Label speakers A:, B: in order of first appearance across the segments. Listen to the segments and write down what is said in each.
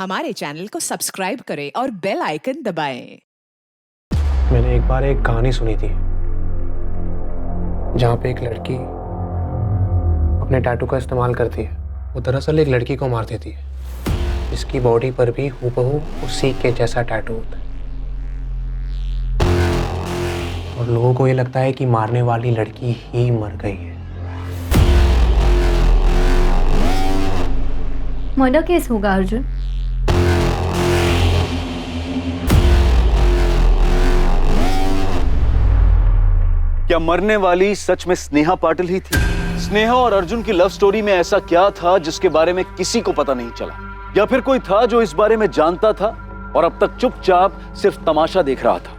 A: हमारे चैनल को सब्सक्राइब करें और बेल आइकन दबाएं।
B: मैंने एक बार एक कहानी सुनी थी जहाँ पे एक लड़की अपने टैटू का इस्तेमाल करती है। वो दरअसल एक लड़की को मार देती है जिसकी बॉडी पर भी हूबहू उसी के जैसा टैटू होता है। और लोगों को ये लगता है कि मारने वाली लड़की ही मर गई है।
C: मर्डर केस होगा अर्जुन।
D: क्या मरने वाली सच में स्नेहा पाटिल ही थी? स्नेहा और अर्जुन की लव स्टोरी में ऐसा क्या था जिसके बारे में किसी को पता नहीं चला? या फिर कोई था जो इस बारे में जानता था और अब तक चुपचाप सिर्फ तमाशा देख रहा था?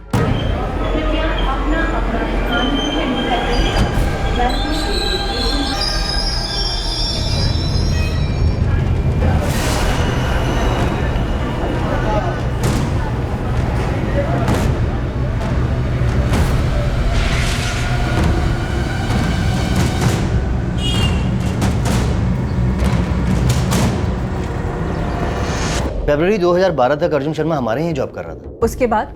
E: फरवरी 2012 तक अर्जुन शर्मा हमारे यहाँ जॉब कर रहा था।
F: उसके बाद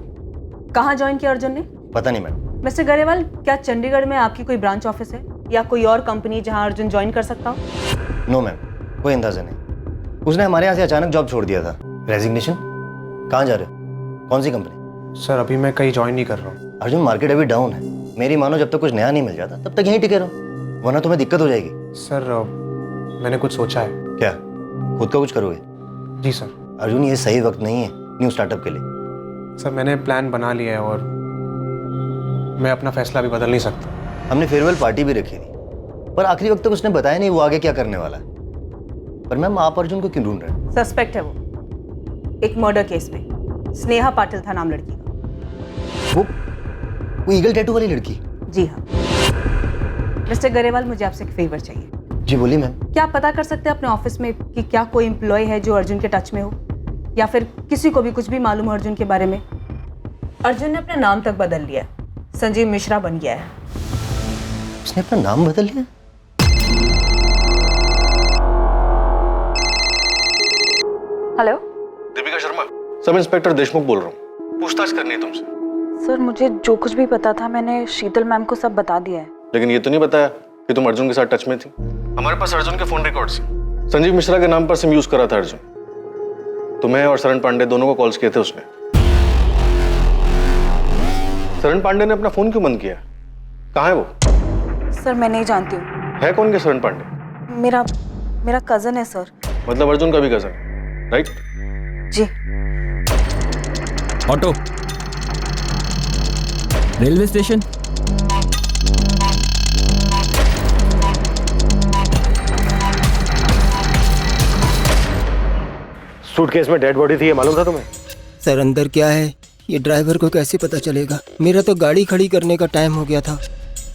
F: कहाँ ज्वाइन किया अर्जुन ने?
E: पता नहीं मैडम।
F: मिस्टर गरेवाल, क्या चंडीगढ़ में आपकी कोई ब्रांच ऑफिस है या कोई और कंपनी जहाँ अर्जुन ज्वाइन कर सकता हो?
E: नो मैम, कोई अंदाजा नहीं। उसने हमारे यहाँ से अचानक जॉब छोड़ दिया था। रेजिग्नेशन? कहाँ जा रहे हो? कौन सी कंपनी?
B: सर अभी मैं कहीं ज्वाइन नहीं कर रहा हूँ।
E: अर्जुन, मार्केट अभी डाउन है। मेरी मानो जब तक कुछ नया नहीं मिल जाता तब तक यहीं टिके रहो, वरना तुम्हें दिक्कत हो जाएगी।
B: सर मैंने कुछ सोचा है।
E: क्या? खुद का कुछ करोगे?
B: जी सर।
E: अर्जुन, ये सही वक्त नहीं है न्यू स्टार्टअप के लिए।
B: सर मैंने प्लान बना लिया है और मैं अपना फैसला भी बदल नहीं सकता।
E: हमने फेयरवेल पार्टी भी रखी थी, पर आखिरी वक्त तक उसने बताया नहीं वो आगे क्या करने वाला है। पर मैम, आप अर्जुन को क्यों ढूंढ रहे हैं?
F: सस्पेक्ट है वो एक मर्डर केस में। स्नेहा पाटिल था नाम लड़की का।
E: वो ईगल टैटू वाली लड़की?
F: जी हाँ। मिस्टर गरेवाल, मुझे आपसे एक फेवर चाहिए।
E: जी बोलिए मैम।
F: क्या आप पता कर सकते हैं अपने ऑफिस में कि क्या कोई एम्प्लॉय है जो अर्जुन के टच में हो, या फिर किसी को भी कुछ भी मालूम हो अर्जुन के बारे में? अर्जुन ने अपना नाम तक बदल लिया, संजीव मिश्रा बन गया है।
E: उसने अपना नाम बदल लिया?
F: Hello,
G: Deepika Sharma, sub inspector Deshmukh बोल रहा हूँ। पूछताछ करनी है तुमसे।
H: सर, मुझे जो कुछ भी पता था मैंने शीतल मैम को सब बता दिया है।
G: लेकिन ये तो नहीं बताया कि तुम अर्जुन के साथ टच में थी। हमारे पास अर्जुन के फोन रिकॉर्ड्स हैं। संजीव मिश्रा के नाम पर सिम यूज करा था अर्जुन। तुम्हें और शरण पांडे दोनों को कॉल्स किए थे उसने। शरण पांडे ने अपना फोन क्यों बंद किया? कहाँ है वो?
H: सर मैं नहीं जानती हूँ।
G: है कौन के शरण पांडे?
H: मेरा कजन है सर।
G: मतलब अर्जुन का भी कजन, राइट?
H: जी।
I: Auto, railway station.
J: सूटकेस में डेड बॉडी थी, ये मालूम था तुम्हें?
I: सर अंदर क्या है ये ड्राइवर को कैसे पता चलेगा? मेरा तो गाड़ी खड़ी करने का टाइम हो गया था,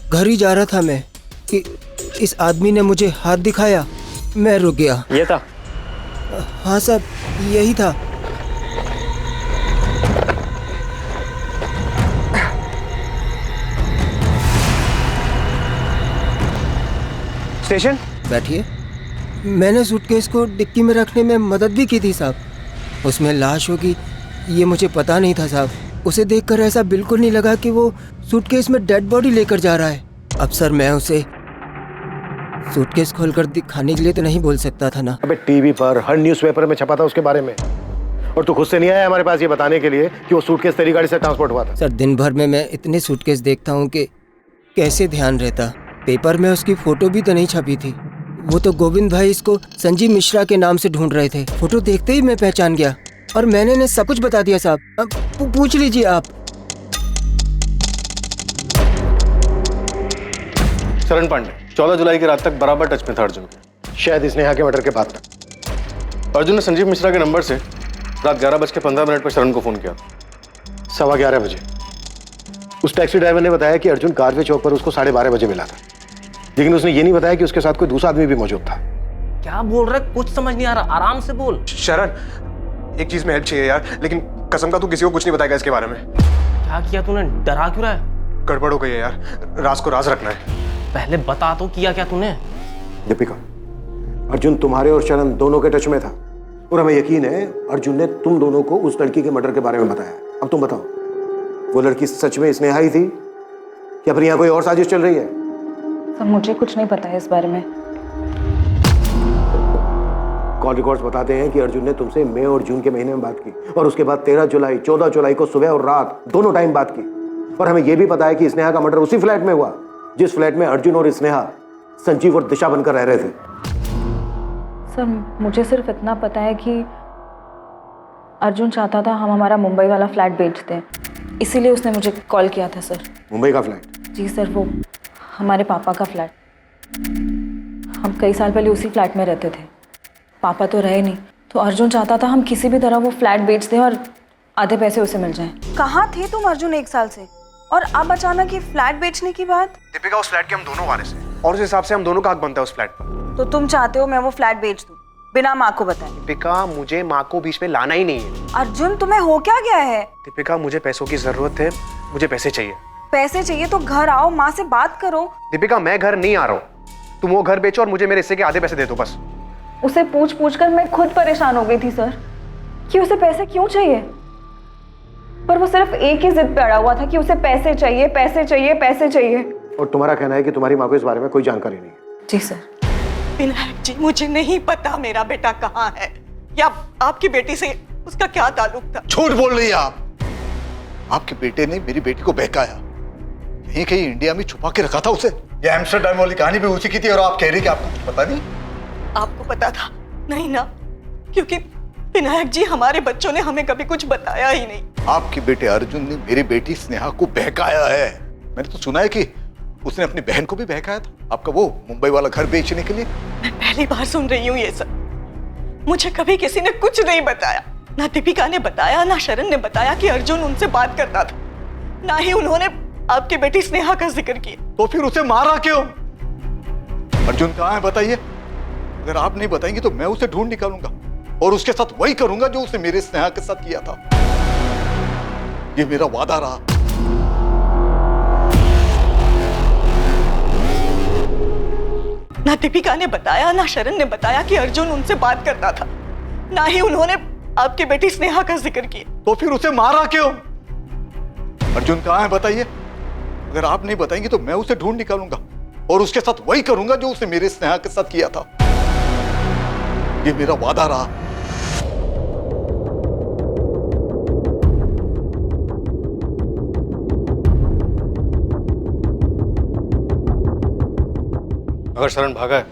I: घर ही जा रहा था मैं कि इस आदमी ने मुझे हाथ दिखाया, मैं रुक गया।
J: ये था?
I: हाँ सर, यही था।
J: स्टेशन?
I: बैठिए। मैंने सूटकेस को डिक्की में रखने में मदद भी की थी साहब। उसमें लाश होगी ये मुझे पता नहीं था साहब। उसे देखकर ऐसा बिल्कुल नहीं लगा कि वो सूटकेस में डेड बॉडी लेकर जा रहा है। अब सर मैं उसे सूटकेस खोलकर दिखाने के लिए तो नहीं बोल सकता था ना।
J: अबे टीवी पर हर न्यूज़पेपर में छपा था उसके बारे में, और तू खुद से नहीं आया हमारे पास ये बताने के लिए कि वो सूटकेस तेरी गाड़ी से ट्रांसपोर्ट हुआ था।
I: सर दिन भर में मैं इतने सूटकेस देखता हूँ कि कैसे ध्यान रहता। पेपर में उसकी फोटो भी तो नहीं छपी थी। वो तो गोविंद भाई इसको संजीव मिश्रा के नाम से ढूंढ रहे थे। फोटो देखते ही मैं पहचान गया और मैंने इन्हें सब कुछ बता दिया साहब। अब पूछ लीजिए आप।
G: शरण पांडे 14 जुलाई की रात तक बराबर टच में था अर्जुन के।
J: शायद स्नेहा के मर्डर के बाद तक।
G: अर्जुन ने संजीव मिश्रा के नंबर से रात 11:15 पर शरण को फोन किया।
J: 11:15 बजे उस टैक्सी ड्राइवर ने बताया कि अर्जुन कारवे चौक पर उसको 12:30 बजे मिला था, लेकिन उसने ये नहीं बताया कि उसके साथ कोई दूसरा आदमी भी मौजूद था।
K: क्या बोल रहा है? कुछ समझ नहीं आ रहा, आराम से बोल।
J: शरण, एक चीज में हेल्प चाहिए यार, लेकिन कसम का तू किसी को कुछ नहीं बताएगा इसके बारे में।
K: क्या किया तूने? डरा क्यों रहा है?
J: गड़बड़ हो गई है यार, राज को राज रखना है।
K: पहले बता तो, किया क्या तूने?
J: दीपिका, अर्जुन तुम्हारे और शरण दोनों के टच में था। और हमें यकीन है अर्जुन ने तुम दोनों को उस लड़की के मर्डर के बारे में बताया। अब तुम बताओ, वो लड़की सच में स्नेहा ही थी या फिर यहाँ कोई और साजिश चल रही है?
H: सर मुझे कुछ नहीं पता है इस बारे में।
J: कॉल रिकॉर्ड्स बताते हैं कि अर्जुन ने तुमसे मई और जून के महीने में बात की और उसके बाद 13 जुलाई 14 जुलाई को सुबह और रात दोनों टाइम बात की। और हमें यह भी पता है कि स्नेहा का मर्डर उसी फ्लैट में हुआ जिस फ्लैट में अर्जुन और स्नेहा, संजीव और दिशा बनकर रह रहे थे।
H: सर मुझे सिर्फ इतना पता है कि अर्जुन चाहता था हम हमारा मुंबई वाला फ्लैट बेच दें, इसीलिए उसने मुझे कॉल किया था सर।
J: मुंबई का फ्लैट?
H: जी सर, वो हमारे पापा का फ्लैट। हम कई साल पहले उसी फ्लैट में रहते थे। पापा तो रहे नहीं, तो अर्जुन चाहता था हम किसी भी तरह वो फ्लैट बेच दें और आधे पैसे उसे मिल जाएं।
F: कहाँ थे तुम अर्जुन 1 साल से, और अब अचानक ये फ्लैट बेचने की बात?
B: दीपिका, उस फ्लैट के हम दोनों वारिस हैं और उस हिसाब से हम दोनों का हक बनता है उस फ्लैट पर।
F: तो तुम चाहते हो मैं वो फ्लैट बेच दूं बिना माँ को बताए?
B: दीपिका, मुझे माँ को बीच में लाना ही नहीं है।
F: अर्जुन तुम्हें हो क्या गया है?
B: दीपिका, मुझे पैसों की जरूरत है, मुझे पैसे चाहिए।
F: पैसे चाहिए तो घर आओ, माँ से बात करो।
B: दीपिका, मैं घर नहीं आ रहा हूँ, तुम वो घर बेचो और मुझे मेरे हिस्से के आधे पैसे दे दो बस।
H: उसे पूछ पूछ कर मैं खुद परेशान हो गई थी सर कि उसे पैसे क्यों चाहिए, पर वो सिर्फ एक ही जिद पे अड़ा हुआ था कि उसे पैसे चाहिए, पैसे चाहिए, पैसे चाहिए।
J: और तुम्हारा कहना है कि तुम्हारी माँ को इस बारे में कोई जानकारी नहीं है?
H: जी सर।
L: विनायक जी, मुझे नहीं पता मेरा बेटा कहाँ है या आपकी बेटी से उसका क्या ताल्लुक था।
M: झूठ बोल रही है आप। आपके बेटे ने मेरी बेटी को बहकाया, यहीं कहीं इंडिया में छुपा के रखा था उसे। ये एम्स्टरडैम वाली कहानी भी उसी की थी और आप कह रही कि आपको कुछ पता नहीं?
L: आपको पता था? नहीं ना, क्योंकि विनायक जी हमारे बच्चों ने हमें कभी कुछ बताया ही नहीं।
M: आपके बेटे अर्जुन ने मेरी बेटी स्नेहा को बहकाया है। मैंने तो सुना है कि उसने अपनी बहन को भी बहकाया था आपका वो मुंबई वाला घर बेचने के लिए।
L: मैं पहली बार सुन रही हूँ ये सब। मुझे कभी किसी ने कुछ नहीं बताया, ना दीपिका ने बताया, ना शरण ने बताया कि अर्जुन उनसे बात करता था, ना ही उन्होंने आपकी बेटी स्नेहा का जिक्र किया।
M: तो फिर उसे मारा क्यों? अर्जुन कहाँ है बताइए। अगर आप नहीं बताएंगे तो मैं उसे ढूंढ निकालूंगा और उसके साथ वही करूंगा जो उसने मेरे स्नेहा के साथ किया था। ये मेरा वादा रहा।
L: ना दीपिका ने बताया, ना शरण ने बताया कि अर्जुन उनसे बात करता था, ना ही उन्होंने आपकी बेटी स्नेहा का जिक्र किया।
M: तो फिर उसे मारा क्यों? अर्जुन कहाँ है बताइए। अगर आप नहीं बताएंगे तो मैं उसे ढूंढ निकालूंगा और उसके साथ वही करूंगा जो उसने मेरे स्नेहा के साथ किया था। ये मेरा वादा रहा।
G: अगर शरण भागा है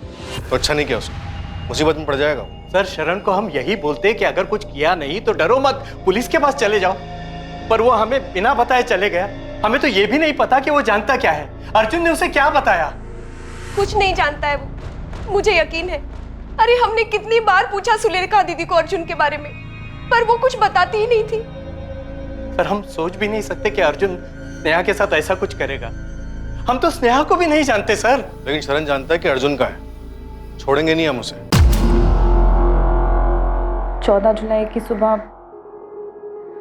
G: तो अच्छा नहीं किया उसने, मुसीबत में पड़ जाएगा।
K: सर शरण को हम यही बोलते हैं कि अगर कुछ किया नहीं तो डरो मत, पुलिस के पास चले जाओ, पर वो हमें बिना बताए चले गया। हमें तो ये भी नहीं पता कि वो जानता क्या है, अर्जुन ने उसे क्या बताया।
N: कुछ नहीं जानता है वो, मुझे यकीन है। अरे हमने कितनी बार पूछा सुलेखा दीदी को अर्जुन के बारे में, पर वो कुछ बताती ही नहीं थी।
K: सर हम सोच भी नहीं सकते कि अर्जुन स्नेहा के साथ ऐसा कुछ करेगा। हम तो स्नेहा को भी नहीं जानते सर।
G: लेकिन शरण जानता है कि अर्जुन का है, छोड़ेंगे नहीं हम उसे।
H: 14 जुलाई की सुबह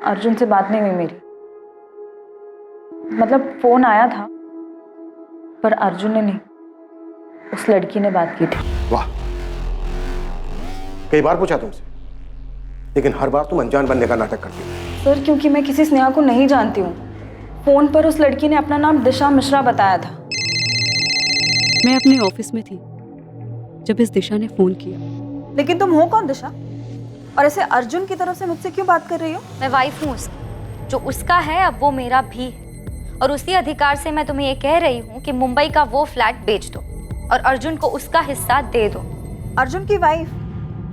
H: अर्जुन से बात नहीं हुई मेरी, मतलब फोन आया था पर अर्जुन ने नहीं, उस लड़की ने बात की थी।
J: वाह, कई बार पूछा तुमसे, लेकिन हर बार तुम अनजान बनने का नाटक करती हो।
H: सर क्योंकि मैं किसी स्नेहा को नहीं जानती हूँ। फोन पर उस लड़की ने अपना नाम दिशा मिश्रा बताया था।
O: मैं अपने ऑफिस में थी जब इस दिशा ने फोन किया।
F: लेकिन तुम हो कौन दिशा, और ऐसे अर्जुन की तरफ से मुझसे क्यों बात कर रही हो?
C: मैं वाइफ हूँ उसकी, जो उसका है अब वो मेरा भी है, और उसी अधिकार से मैं तुम्हें ये कह रही हूँ कि मुंबई का वो फ्लैट बेच दो और अर्जुन को उसका हिस्सा दे दो।
F: अर्जुन की वाइफ?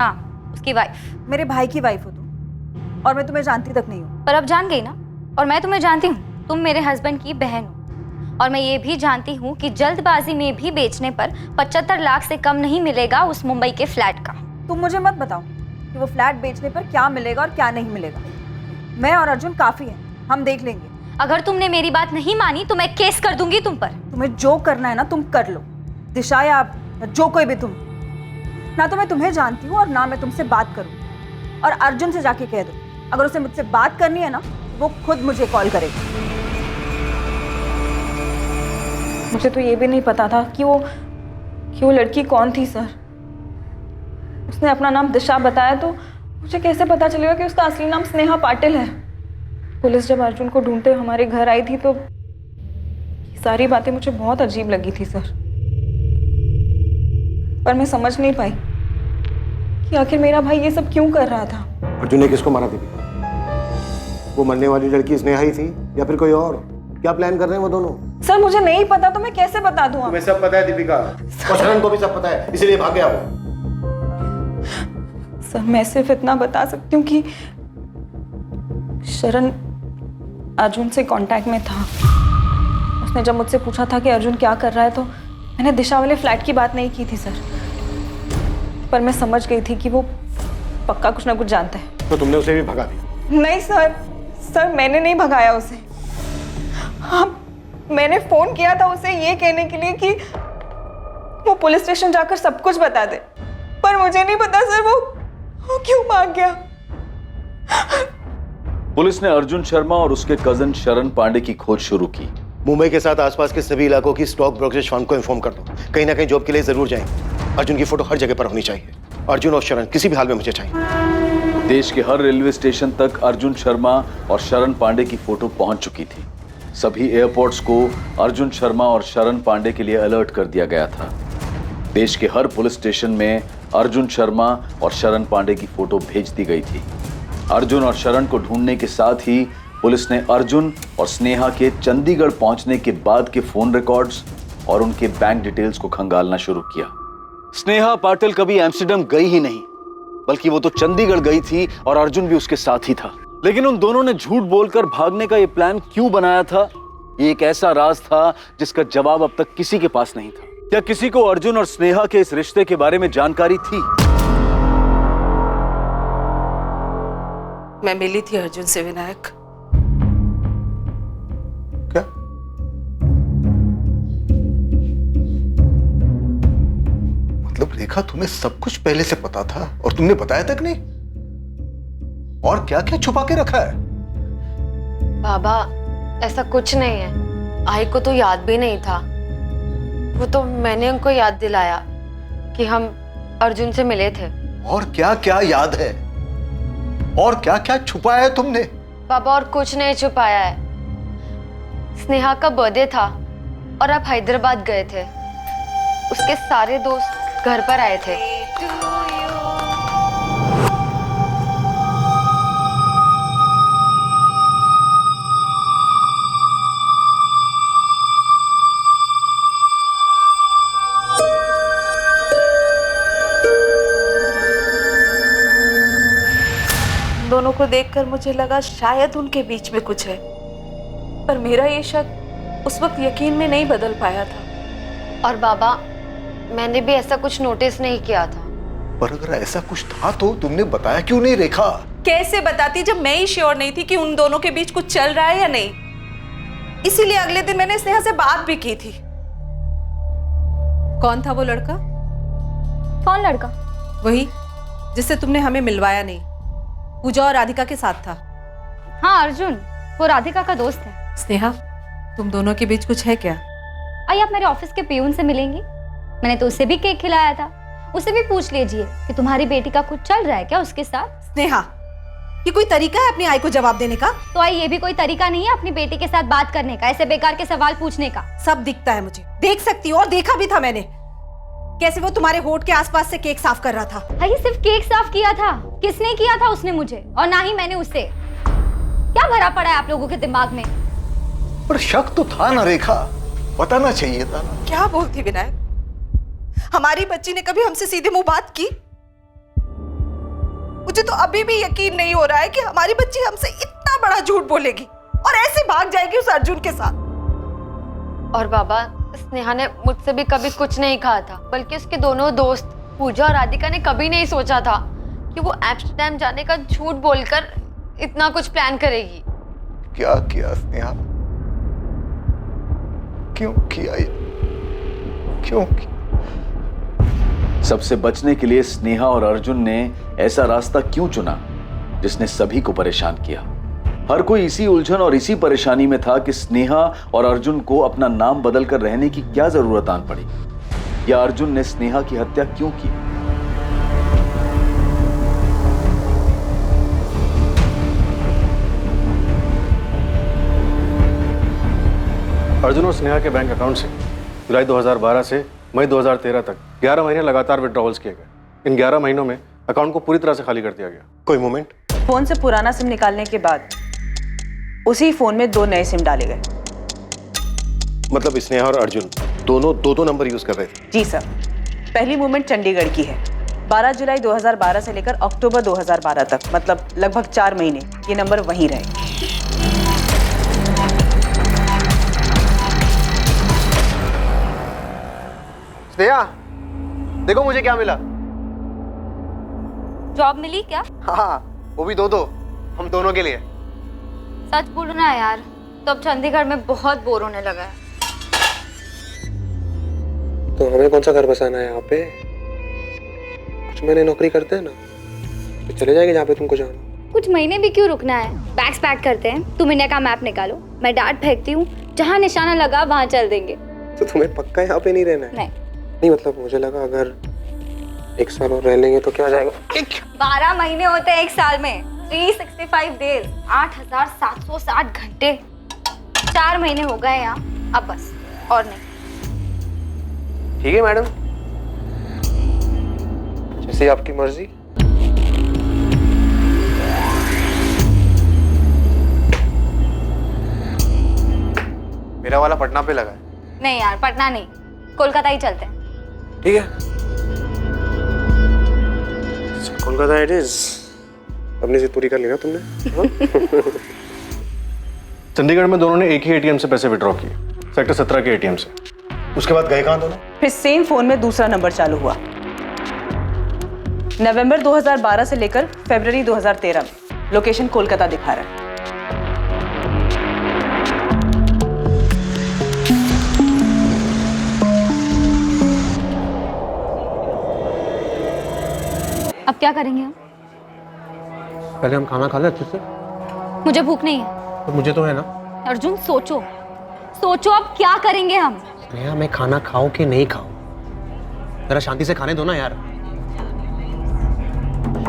C: हाँ, उसकी वाइफ।
F: मेरे भाई की वाइफ हो तुम, और मैं तुम्हें जानती तक नहीं हूँ।
C: पर अब जान गई ना, और मैं तुम्हें जानती हूँ, तुम मेरे हस्बैंड की बहन हो, और मैं ये भी जानती हूँ कि जल्दबाजी में भी बेचने पर 75 लाख से कम नहीं मिलेगा उस मुंबई के फ्लैट का।
F: तुम मुझे मत बताओ कि वो फ्लैट बेचने पर क्या मिलेगा और क्या नहीं मिलेगा। मैं और अर्जुन काफी हैं, हम देख लेंगे।
C: अगर तुमने मेरी बात नहीं मानी तो मैं केस कर दूंगी तुम पर।
F: तुम्हें जो करना है ना तुम कर लो, दिशा या जो कोई भी तुम। ना तो मैं तुम्हें जानती हूँ और ना मैं तुमसे बात करूँ। और अर्जुन से जाके कह दो, अगर उसे मुझसे बात करनी है ना वो खुद मुझे कॉल करेगा।
H: मुझे तो ये भी नहीं पता था कि वो लड़की कौन थी सर। उसने अपना नाम दिशा बताया तो मुझे कैसे पता चलेगा कि उसका असली नाम स्नेहा पाटिल है? पुलिस जब अर्जुन को ढूंढते हमारे घर आई थी तो ये सारी बातें मुझे बहुत अजीब लगी थी सर, पर मैं समझ नहीं पाई कि आखिर मेरा भाई ये सब क्यों कर रहा था।
J: अर्जुन ने किसको मारा दीपिका? वो मरने वाली लड़की स्नेहा ही थी या फिर कोई और? क्या प्लान कर रहे हैं वो दोनों?
H: सर मुझे नहीं पता, तो मैं कैसे बता दूं?
J: तुम्हें सब पता है दीपिका, और शरण को भी सब पता है, इसीलिए भाग गया वो।
H: सर मैं सिर्फ इतना बता सकती हूँ कि शरण अर्जुन से कांटेक्ट में था। उसने जब मुझसे पूछा था कि अर्जुन क्या कर रहा है तो मैंने दिशा वाले फ्लैट की बात नहीं की थी सर, पर मैं समझ गई थी कि वो पक्का कुछ ना कुछ जानता है।
J: तो तुमने उसे भी भगा दिया?
H: नहीं सर मैंने नहीं भगाया उसे। हाँ, मैंने फोन किया था उसे ये कहने के लिए कि वो पुलिस स्टेशन जाकर सब कुछ बता दे, पर मुझे नहीं पता सर वो क्यों भाग गया।
D: पुलिस ने अर्जुन शर्मा और उसके कजन शरण पांडे की खोज शुरू की।
J: मुंबई के साथ आसपास के सभी इलाकों की स्टॉक ब्रोकरेज फर्म को इन्फॉर्म कर दो, कहीं ना कहीं जॉब के लिए जरूर जाएंगे। अर्जुन की फोटो हर जगह पर होनी चाहिए। अर्जुन और शरण किसी भी हाल में मुझे चाहिए।
D: देश के हर रेलवे स्टेशन तक अर्जुन शर्मा और शरण पांडे की फोटो पहुंच चुकी थी। सभी एयरपोर्ट्स को अर्जुन शर्मा और शरण पांडे के लिए अलर्ट कर दिया गया था। देश के हर पुलिस स्टेशन में अर्जुन शर्मा और शरण पांडे की फोटो भेज दी गई थी। अर्जुन और शरण को ढूंढने के साथ ही पुलिस ने अर्जुन और स्नेहा के चंडीगढ़ पहुंचने के बाद के फोन रिकॉर्ड्स और उनके बैंक डिटेल्स को खंगालना शुरू किया। स्नेहा पाटिल कभी एम्स्टर्डम गई ही नहीं, बल्कि वो तो चंडीगढ़ गई थी और अर्जुन भी उसके साथ ही था। लेकिन उन दोनों ने झूठ बोलकर भागने का ये प्लान क्यों बनाया था? ये एक ऐसा राज था जिसका जवाब अब तक किसी के पास नहीं था। क्या किसी को अर्जुन और स्नेहा के इस रिश्ते के बारे में जानकारी थी?
L: मैं मिली थी अर्जुन से विनायक।
M: क्या? मतलब रेखा, तुम्हें सब कुछ पहले से पता था और तुमने बताया तक नहीं? और क्या क्या छुपा के रखा है?
P: बाबा ऐसा कुछ नहीं है, आई को तो याद भी नहीं था। वो तो मैंने उनको याद दिलाया कि हम अर्जुन से मिले थे।
M: और क्या क्या याद है? और क्या क्या छुपाया है तुमने?
P: बाबा और कुछ नहीं छुपाया है। स्नेहा का बर्थडे था और आप हैदराबाद गए थे। उसके सारे दोस्त घर पर आए थे।
L: दोनों को देखकर मुझे लगा शायद उनके बीच में कुछ है, पर मेरा ये शक उस वक्त यकीन में नहीं बदल पाया था।
P: और बाबा मैंने भी ऐसा कुछ नोटिस नहीं किया था।
M: पर अगर ऐसा कुछ था तो तुमने बताया क्यों नहीं रेखा?
L: कैसे बताती जब मैं ही श्योर नहीं थी कि उन दोनों के बीच कुछ चल रहा है या नहीं। इसीलिए अगले दिन मैंने स्नेहा से बात भी की थी।
Q: कौन था वो लड़का?
C: कौन लड़का?
Q: वही जिससे तुमने हमें मिलवाया नहीं, पूजा और राधिका के साथ था।
C: हाँ अर्जुन, वो राधिका का दोस्त है।
Q: स्नेहा, तुम दोनों के बीच कुछ है क्या?
C: आइए आप मेरे ऑफिस के पियून से मिलेंगी। मैंने तो उसे भी केक खिलाया था। उसे भी पूछ लीजिए कि तुम्हारी बेटी का कुछ चल रहा है क्या उसके साथ।
Q: स्नेहा, ये कोई तरीका है अपनी आई को जवाब देने का?
C: तो आई ये भी कोई तरीका नहीं है अपनी बेटी के साथ बात करने का, ऐसे बेकार के सवाल पूछने का।
Q: सब दिखता है मुझे, देख सकती हूँ, और देखा भी था मैंने कैसे वो तुम्हारे होठ के आसपास से केक साफ कर रहा था।
C: भाई सिर्फ केक साफ किया था, किसने किया था? उसने मुझे, और ना ही मैंने उससे। क्या भरा पड़ा है आप लोगों के दिमाग में?
M: पर शक तो था ना रेखा, बताना चाहिए था ना।
L: क्या बोलती विनायक? हमारी बच्ची ने कभी हमसे सीधे मुंह बात की? मुझे तो अभी भी यकीन नहीं हो रहा है कि हमारी बच्ची हमसे इतना बड़ा झूठ बोलेगी और ऐसे भाग जाएगी उस अर्जुन के साथ।
P: और बाबा स्नेहा ने मुझसे भी कभी कुछ नहीं कहा था, बल्कि उसके दोनों दोस्त पूजा और राधिका ने कभी नहीं सोचा था कि वो एम्स्टर्डम जाने का झूठ बोलकर इतना कुछ प्लान करेगी।
M: क्या किया स्नेहा? क्यों किया ये? क्यों किया?
D: सबसे बचने के लिए स्नेहा और अर्जुन ने ऐसा रास्ता क्यों चुना जिसने सभी को परेशान किया? हर कोई इसी उलझन और इसी परेशानी में था कि स्नेहा और अर्जुन को अपना नाम बदलकर रहने की क्या जरूरत आन पड़ी, या अर्जुन ने स्नेहा की हत्या क्यों की?
G: अर्जुन और स्नेहा के बैंक अकाउंट से जुलाई 2012 से मई 2013 तक 11 महीने लगातार विड्रॉवल्स किए गए। इन 11 महीनों में अकाउंट को पूरी तरह से खाली कर दिया गया।
E: कोई मूवमेंट?
H: फोन से पुराना सिम निकालने के बाद उसी फोन में 2 नए सिम डाले गए।
J: मतलब स्नेहा और अर्जुन दोनों दो नंबर यूज कर रहे थे?
H: जी सर। पहली मूवमेंट चंडीगढ़ की है। 12 जुलाई 2012 से लेकर अक्टूबर 2012 तक, मतलब लगभग 4 महीने ये नंबर वहीं रहे।
B: स्नेहा, देखो मुझे क्या मिला।
C: जॉब मिली क्या?
B: हाँ, वो भी दो हम दोनों के लिए।
C: सच बोलो ना यार, तो अब चंडीगढ़ में बहुत बोर होने लगा है।
B: तो हमें कौन सा घर बसाना है यहाँ पे? कुछ महीने नौकरी करते हैं ना, तो चले जाएंगे जहाँ पे तुमको जाना।
C: कुछ महीने भी क्यों रुकना है? बैग्स पैक करते हैं, तुम इंडिया का मैप निकालो, मैं डांट फेंकती हूँ, जहाँ निशाना लगा वहाँ चल देंगे।
B: तो तुम्हें पक्का यहाँ पे नहीं रहना है? नहीं मतलब मुझे लगा अगर 1 साल और रह लेंगे तो क्या हो जाएगा।
C: 12 महीने होते हैं 1 साल में, 365 डेज, 8760 घंटे। 4 महीने हो गए यहाँ, अब बस और नहीं।
B: ठीक है मैडम, जैसे आपकी मर्जी। मेरा वाला पटना पे लगा है।
C: नहीं यार, पटना नहीं, कोलकाता ही चलते हैं।
B: ठीक है, कोलकाता इट इज। अपनी जिद पूरी कर ली ना तुमने?
G: चंडीगढ़ में दोनों ने एक ही एटीएम से पैसे विड्रॉ किए, सेक्टर 17 के एटीएम से।
E: उसके बाद गए कहाँ दोनों?
H: फिर सेम फोन में दूसरा नंबर चालू हुआ। नवंबर 2012 से लेकर फरवरी 2013 में लोकेशन कोलकाता दिखा रहा है।
C: अब क्या करेंगे हम?
B: पहले हम खाना खा ले अच्छे से।
C: मुझे भूख नहीं है।
B: तो मुझे तो है ना।
C: अर्जुन सोचो अब क्या करेंगे हम?
B: स्नेहा, मैं खाना खाऊं कि नहीं खाऊं, जरा शांति से खाने दो ना यार।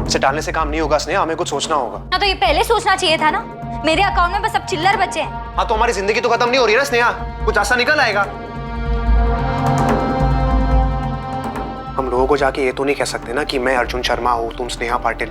B: इसे टालने से काम नहीं होगा स्नेहा, हमें कुछ सोचना होगा
C: ना। तो ये पहले सोचना चाहिए था ना। मेरे अकाउंट में बस अब चिल्लर बचे हैं।
B: हाँ, तो हमारी जिंदगी तो खत्म नहीं हो रही है ना स्नेहा, कुछ ऐसा निकल आएगा। हम लोगों को जाके ये तो नहीं कह सकते ना कि मैं अर्जुन शर्मा हूँ, तुम स्नेहा पाटिल।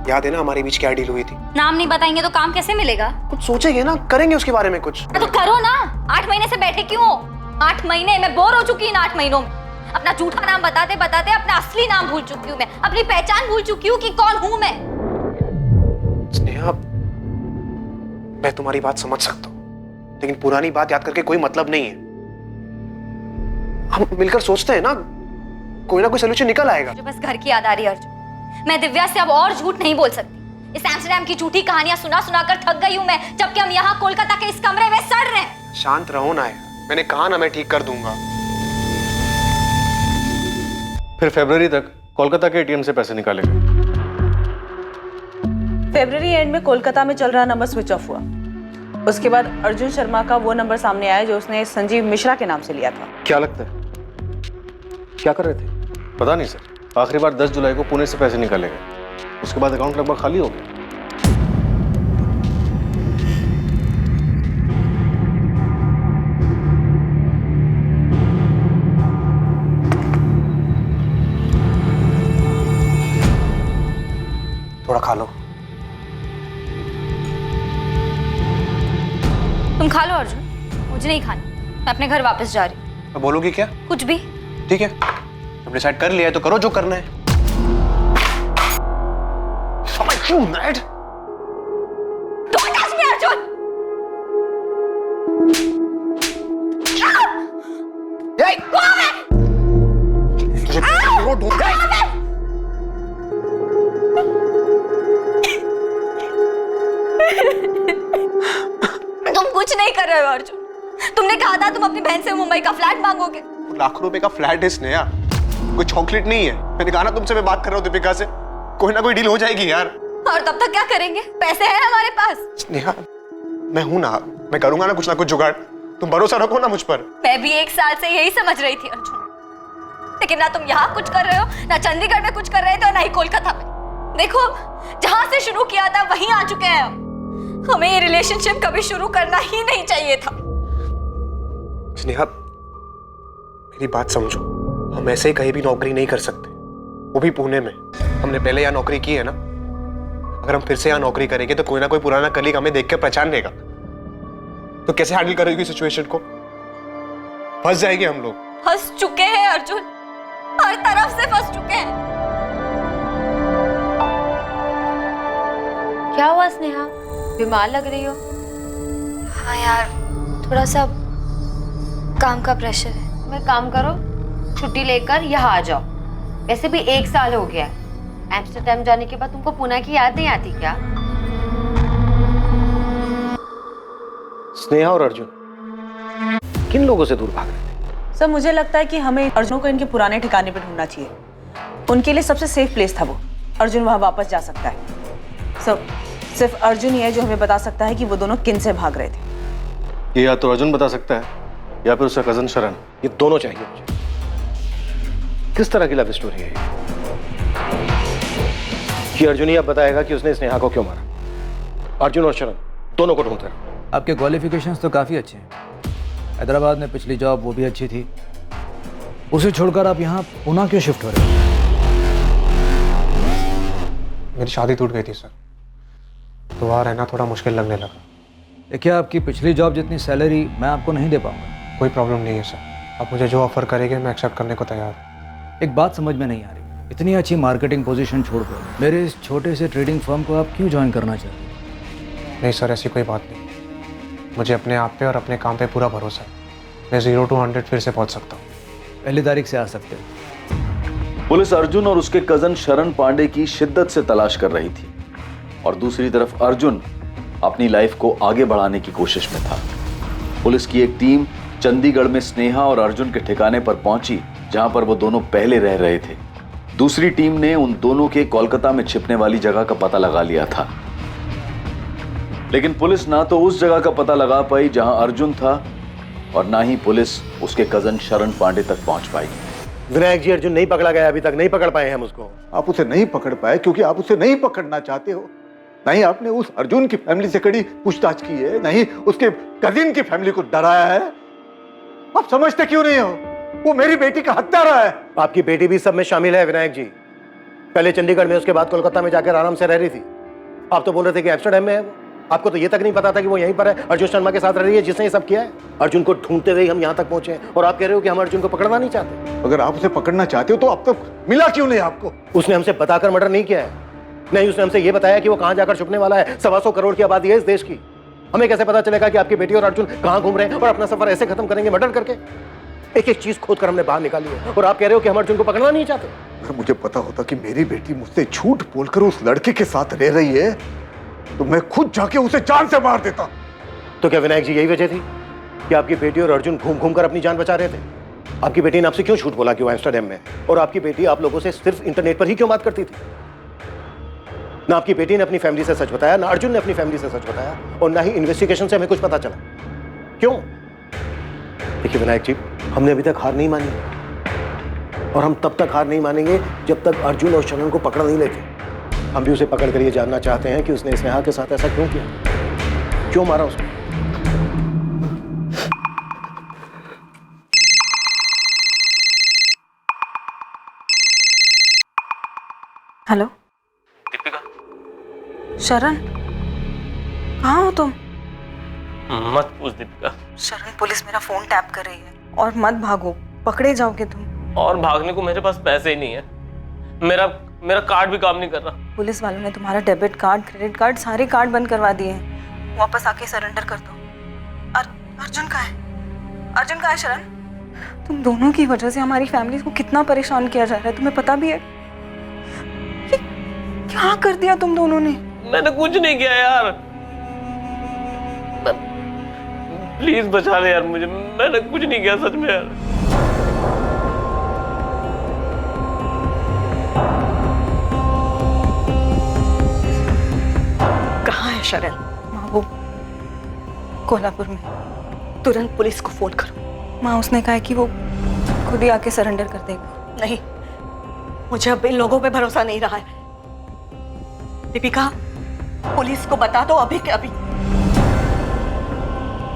B: याद है ना हमारे बीच क्या डील हुई थी?
C: नाम नहीं बताएंगे तो काम कैसे मिलेगा?
B: कुछ सोचेंगे ना, करेंगे उसके बारे में कुछ।
C: तो करो ना। 8 महीने से बैठे क्यों हो? 8 महीने मैं बोर हो चुकी इन 8 महीनों में। अपना झूठा नाम बताते बताते अपना असली नाम भूल चुकी हूँ मैं, अपनी पहचान भूल चुकी हूँ कि कौन हूँ मैं।
B: स्नेहा, मैं तुम्हारी बात समझ सकता हूँ, लेकिन पुरानी बात याद करके कोई मतलब नहीं है। हम मिलकर सोचते हैं ना, कोई ना कोई सोल्यूशन निकल आएगा।
C: मुझे बस घर की याद आ रही है अर्जुन। मैं दिव्या से अब और झूठ नहीं बोल सकती। इस एम्स्टरडैम की झूठी कहानियां सुना सुना कर थक गई हूँ मैं, जबकि हम यहाँ कोलकाता के इस कमरे में सड़ रहे हैं।
B: शांत रहो ना यार, मैंने कहा ना मैं ठीक कर दूंगा।
G: फिर फरवरी तक कोलकाता के एटीएम से पैसे निकाले गए।
H: फरवरी एंड में कोलकाता में चल रहा नंबर स्विच ऑफ हुआ। उसके बाद अर्जुन शर्मा का वो नंबर सामने आया जो उसने संजीव मिश्रा के नाम से लिया था।
G: क्या लगता है क्या कर रहे थे? पता नहीं सर, आखिरी बार 10 जुलाई को पुणे से पैसे निकाले गए, उसके बाद अकाउंट लगभग खाली हो गया।
B: थोड़ा खा लो।
C: तुम खा लो अर्जुन, मुझे नहीं खाना। मैं अपने घर वापस जा रही हूँ।
B: मैं बोलूंगी क्या?
C: कुछ भी।
B: ठीक है, तुमने डिसाइड कर लिया है तो करो जो करना है। Don't
C: touch me, Arjun! तुम कुछ नहीं कर रहे हो अर्जुन। तुमने कहा था तुम अपनी बहन से मुंबई का फ्लैट मांगोगे।
B: लाखों रुपए का फ्लैट है स्नेहा, कोई चॉकलेट नहीं है। मैंने कहा ना तुमसे मैं बात कर रहा हूँ दीपिका से, कोई ना कोई डील हो जाएगी यार।
C: और तब तक क्या करेंगे? पैसे हैं हमारे पास।
B: स्नेहा, मैं हूं ना, मैं करूंगा ना कुछ जुगाड़। तुम भरोसा रखो ना मुझ पर।
C: मैं भी 1 साल से यही समझ रही थी अर्जुन, लेकिन ना तुम यहाँ कुछ कर रहे हो, ना चंडीगढ़ में कुछ कर रहे थे, और ना ही कोलकाता में। देखो, जहां से शुरू किया था वहीं आ चुके हैं हम। हमें ये रिलेशनशिप कभी शुरू करना ही नहीं चाहिए था।
B: स्नेहा, मेरी बात समझो। हम ऐसे ही कहीं भी नौकरी नहीं कर सकते, वो भी पुणे में। हमने पहले यहाँ नौकरी की है ना। अगर हम फिर से यहाँ नौकरी करेंगे तो कोई ना कोई पुराना कलीग हमें देख कर पहचान लेगा। तो कैसे हैंडल करोगी सिचुएशन को? फंस जाएंगे हम लोग।
C: फंस चुके हैं अर्जुन, हर तरफ से फंस चुके हैं।
P: क्या हुआ स्नेहा, बीमार लग रही हो?
C: हाँ यार, थोड़ा सा काम का प्रेशर है।
P: मैं काम करो, छुट्टी लेकर यहाँ आ जाओ। वैसे भी 1 साल हो गया है। एम्स्टर्डम जाने के बाद तुमको पुणे की याद नहीं आती क्या?
B: स्नेहा और अर्जुन किन लोगों से दूर भाग रहे थे?
F: सर मुझे लगता है कि हमें अर्जुन को इनके पुराने ठिकाने पर ढूंढना चाहिए। उनके लिए सबसे सेफ प्लेस था वो। अर्जुन वहां वापस जा सकता है। सर सिर्फ अर्जुन ही है जो हमें बता सकता है कि वो दोनों किन से भाग रहे थे।
G: ये या तो अर्जुन बता सकता है या फिर उसका कजन शरण।
B: ये दोनों चाहिए मुझे। किस तरह की लव स्टोरी है ये? कि अर्जुन ही अब बताएगा कि उसने स्नेहा को क्यों मारा। अर्जुन और शरण दोनों को ढूंढते रहो।
R: आपके क्वालिफिकेशंस तो काफ़ी अच्छे हैं। हैदराबाद में पिछली जॉब वो भी अच्छी थी, उसे छोड़कर आप यहाँ पुणे क्यों शिफ्ट हो रहे हो?
B: मेरी शादी टूट गई थी सर, तो वहाँ रहना थोड़ा मुश्किल लगने लगा।
R: देखिए, आपकी पिछली जॉब जितनी सैलरी मैं आपको नहीं दे पाऊंगा।
B: कोई प्रॉब्लम नहीं है सर, आप मुझे जो ऑफर करेंगे मैं एक्सेप्ट करने को तैयार हूँ।
R: एक बात समझ में नहीं आ रही, इतनी अच्छी मार्केटिंग पोजीशन छोड़कर मेरे इस छोटे से ट्रेडिंग फर्म को आप क्यों ज्वाइन करना चाहते हैं?
B: नहीं सर, ऐसी कोई बात नहीं। मुझे अपने आप पे और अपने काम पे पूरा भरोसा है। मैं 0 to 100 फिर से पहुँच सकता हूँ।
R: पहली तारीख से आ सकते हो।
D: पुलिस अर्जुन और उसके कजन शरण पांडे की शिद्दत से तलाश कर रही थी और दूसरी तरफ अर्जुन अपनी लाइफ को आगे बढ़ाने की कोशिश में था। पुलिस की एक टीम चंडीगढ़ में स्नेहा और अर्जुन के ठिकाने पर पहुंची, जहां पर वो दोनों पहले रह रहे थे। दूसरी टीम ने उन दोनों के कोलकाता में छिपने वाली जगह का पता लगा लिया था, लेकिन पुलिस ना तो उस जगह का पता लगा पाई जहां अर्जुन था और ना ही पुलिस उसके कजन शरण पांडे तक पहुंच पाई।
J: विनायक जी, अर्जुन नहीं पकड़ा गया, अभी तक नहीं पकड़ पाए हम उसको।
M: आप उसे नहीं पकड़ पाए क्योंकि आप उसे नहीं पकड़ना चाहते हो। नहीं आपने उस अर्जुन की फैमिली से कड़ी पूछताछ की है, नहीं उसके कजिन की फैमिली को डराया है। आप समझते क्यों नहीं हो? वो मेरी बेटी का हत्यारा है।
J: आपकी बेटी भी सब में शामिल है विनायक जी। पहले चंडीगढ़ में, उसके बाद कोलकाता में जाकर आराम से रह रही थी। आप तो बोल रहे थे कि एम्स्टर्डम में है वो। आपको तो ये तक नहीं पता था कि वो यहीं पर है, अर्जुन शर्मा के साथ रह रही है जिसने ये सब किया है। अर्जुन को ढूंढते हुए हम यहाँ तक पहुंचे हैं और आप कह रहे हो कि हम अर्जुन को पकड़ना नहीं चाहते।
M: अगर आप उसे पकड़ना चाहते हो तो अब तक मिला क्यों नहीं आपको?
J: उसने हमसे बताकर मर्डर नहीं किया है। नहीं, उसने हमसे ये बताया कि वो कहाँ जाकर छुपने वाला है। 125 करोड़ की आबादी है इस देश की। हमें कैसे पता चलेगा कि आपकी बेटी और अर्जुन कहाँ घूम रहे हैं और अपना सफर ऐसे खत्म करेंगे मर्डर करके? एक एक चीज खोद कर हमने बाहर निकाली है और आप कह रहे हो कि हम अर्जुन को पकड़ना नहीं चाहते।
M: अगर मुझे पता होता कि मेरी बेटी मुझसे झूठ बोलकर उस लड़के के साथ रह रही है तो मैं खुद जाके उसे जान से मार देता।
J: तो क्या विनायक जी यही वजह थी कि आपकी बेटी और अर्जुन घूम घूम कर अपनी जान बचा रहे थे? आपकी बेटी ने आपसे क्यों झूठ बोला कि वो एम्स्टर्डम में? और आपकी बेटी आप लोगों से सिर्फ इंटरनेट पर ही क्यों बात करती थी? ना आपकी बेटी ने अपनी फैमिली से सच बताया, ना अर्जुन ने अपनी फैमिली से सच बताया, और ना ही इन्वेस्टिगेशन से हमें कुछ पता चला। क्यों? देखिए विनायक जी, हमने अभी तक हार नहीं मानी और हम तब तक हार नहीं मानेंगे जब तक अर्जुन और शरण को पकड़ नहीं लेते। हम भी उसे पकड़ कर ये जानना चाहते हैं कि उसने स्नेहा के साथ ऐसा क्यों किया, क्यों मारा उसको।
F: हेलो
S: दीपिका।
F: शरण, कहाँ हो तुम?
S: मत पूछ दीपिका।
F: शरण, पुलिस मेरा फोन टैप कर रही है और मत भागो, पकड़े जाओगे तुम।
S: और भागने को मेरे पास पैसे ही नहीं है। मेरा कार्ड भी काम नहीं कर रहा।
F: पुलिस वालों ने तुम्हारा डेबिट कार्ड, क्रेडिट कार्ड, सारे कार्ड बंद करवा दिए हैं। वापस आके सरेंडर कर दो। अर्जुन कहाँ है? अर्जुन कहाँ है शरण? तुम दोनों की वजह से हमारी फैमिली को कितना परेशान किया जा रहा है, तुम्हें पता भी है? ये क्या कर दिया तुम दोनों ने?
S: मैंने कुछ नहीं किया यार। प्लीज बचा ले यार मुझे। मैंने कुछ नहीं किया सच में यार।
L: कहाँ है शरण?
F: माँ वो कोल्हापुर में।
L: तुरंत पुलिस को फोन करो।
F: माँ उसने कहा है कि वो खुद ही आके सरेंडर कर देगा।
L: नहीं, मुझे अब इन लोगों पे भरोसा नहीं रहा है। दीपिका, पुलिस को बता दो अभी के अभी।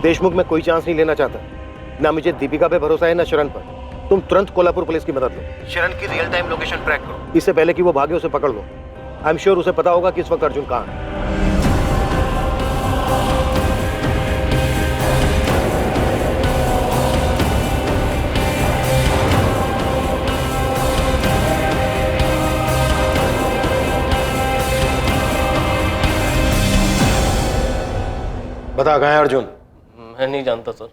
J: देशमुख में कोई चांस नहीं लेना चाहता। ना मुझे दीपिका पे भरोसा है ना शरण पर। तुम तुरंत कोल्हापुर पुलिस की मदद लो। शरण की रियल टाइम लोकेशन ट्रैक करो, इससे पहले कि वो भागे उसे पकड़ लो। आई एम श्योर उसे पता होगा कि इस वक्त अर्जुन कहाँ है। बता कहाँ है अर्जुन?
S: मैं नहीं जानता सर।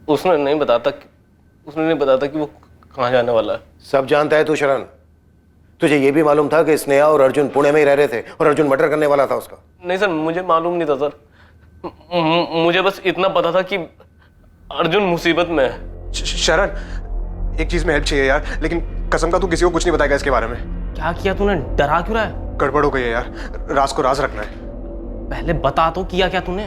S: उसने नहीं बताता कि वो कहाँ जाने वाला है।
J: सब जानता है तू शरण। तुझे ये भी मालूम था कि स्नेहा और अर्जुन पुणे में ही रह रहे थे और अर्जुन मर्डर करने वाला था उसका?
S: नहीं सर, मुझे मालूम नहीं था सर। मुझे बस इतना पता था कि अर्जुन मुसीबत में है।
B: शरण, एक चीज में हेल्प चाहिए यार, लेकिन कसम का तू किसी को कुछ नहीं बताएगा इसके बारे में।
S: क्या किया तूने? डरा क्यों रहा है?
B: गड़बड़ हो गई है यार, राज को राज रखना है।
S: पहले बता तो, किया क्या तूने?